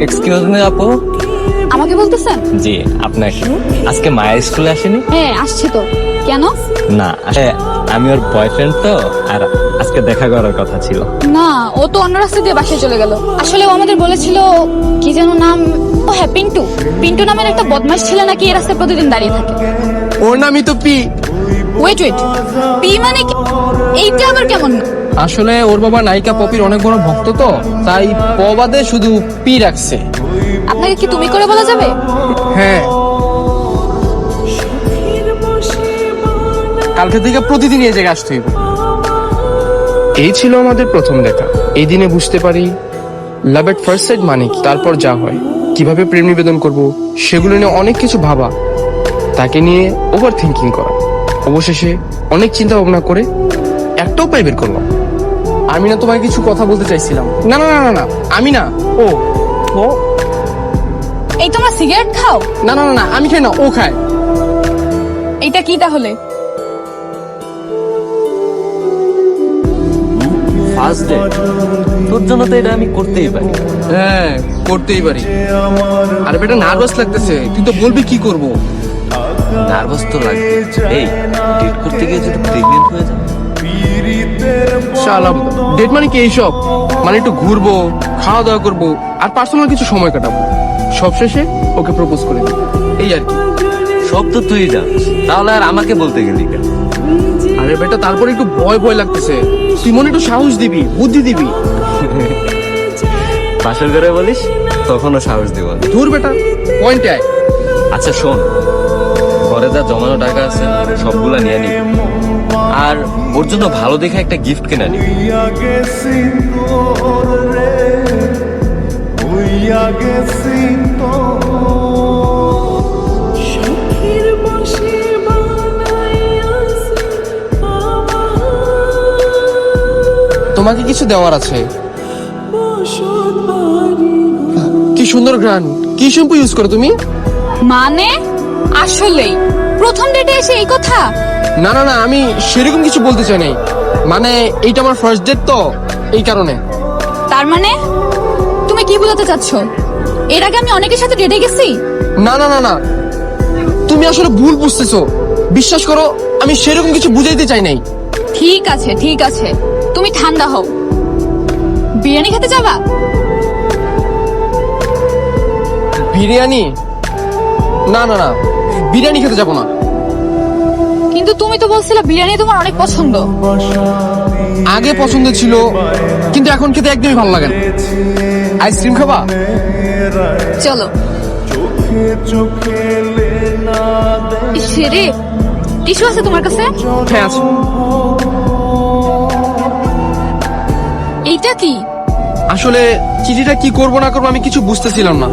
Excuse me আপু। আমাকে বলতেছেন? জি আপনাকে। আজকে মায়া স্কুলে আসেনি? হ্যাঁ আসছে তো। কেন? না আসলে আমি ওর বয়ফ্রেন্ড তো, আর আজকে দেখা করার কথা ছিল। না, ও তো অন্য রাস্তা দিয়ে বাসায় চলে গেল। আসলে ও আমাদের বলেছিল কি যেন নাম, ও হ্যাঁ পিন্টু। পিন্টু নামের একটা বদমাশ ছেলে নাকি এই রাস্তায় প্রতিদিন দাঁড়িয়ে থাকে। ওর নামই তো পি। ওয়েট ওয়েট, পি মানে কি? এইটা আবার কেমন? আসলে ওর বাবা নায়িকা পপির অনেক বড় ভক্ত তো, তাই প বাদে শুধু পি রাখছে। আপনাকে কি তুমি করে বলা যাবে? হ্যাঁ, কালকে থেকে প্রতিদিন এই জায়গায় আসতে হইব। এই ছিল আমাদের প্রথম দেখা। এই দিনে বুঝতে পারি লাভ এট ফার্স্ট সাইট মানে কি। তারপর যা হয়, কিভাবে প্রেম নিবেদন করব, সেগুলো নিয়ে অনেক কিছু ভাবা, তাকে নিয়ে ওভার থিঙ্কিং করা। অবশেষে অনেক চিন্তা ভাবনা করে একটা উপায় বের করলাম। আমি না তোমায় কিছু কথা বলতে চাইছিলাম। না না না না না, আমি না, ও ও এই তোমরা সিগারেট খাও? না না না না, আমি খাই না, ও খায়। এইটা কি তাহলে? ফার্স্ট ডে, তোর জন্য তো এটা আমি করতেই পারি। হ্যাঁ, করতেই পারি। আরে বেটা নার্ভাস লাগতেছে, তুই তো বলবি কি করব। নার্ভাস তো লাগবে। এই ডেট করতে গিয়ে যদি প্রেগনেন্ট হয়ে যায়? শালা, ডেট মানে কি এইসব? মানে একটু ঘুরবো, খাওয়া দাওয়া করবো, আর পার্সোনাল কিছু সময় কাটাবো। সবশেষে ওকে প্রপোজ করে দিই, এই আর কি। সব তো তুই জানিস, তাহলে আর আমাকে বলতে গেলি কেন? আরে বেটা তারপরে একটু ভয় ভয় লাগতেছে, তুই মনে একটু সাহস দিবি, বুদ্ধি দিবি। বাসর করে বলিস, তখনও সাহস দিব না। ধুর বেটা, পয়েন্টে আয়। আচ্ছা শোন, ঘরে যা জমানো টাকা আছে সবগুলা নিয়ে নিবি, আর ওর জন্য ভালো দেখে একটা গিফট কিনে নিবি। তোমাকে কিছু দেওয়ার আছে। কি সুন্দর ঘ্রাণ, কি শ্যাম্পু ইউজ করো তুমি? মানে আসলেই প্রথম ডেটে এসে এই কথা? না না না, আমি সেরকম কিছু বলতে চাই নাই। মানে এইটা আমার ফার্স্ট ডেট তো, এই কারণে। তার মানে তুমি কি বোঝাতে চাচ্ছ? এর আগে আমি অনেকের সাথে ডেটে গেছি। না না না না, তুমি আসলে ভুল বুঝতেছো। বিশ্বাস করো, আমি সেরকম কিছু বুঝাইতে চাই নাই। ঠিক আছে ঠিক আছে, তুমি ঠান্ডা হও। বিরিয়ানি খেতে যাবা? বিরিয়ানি? না না না, বিরিয়ানি খেতে যাবো না। কিন্তু তুমি তো বলছিলে বিরিয়ানি তোমার অনেক পছন্দ। আগে পছন্দ ছিল, কিন্তু এখন খেতে একদমই ভালো লাগে না। আইসক্রিম খাবা? চলো। সেরে টিস্যু আছে তোমার কাছে? হ্যাঁ আছে। এইটা কি? আসলে চিঠিটা কি করবো না করবো আমি কিছু বুঝতেছিলাম না।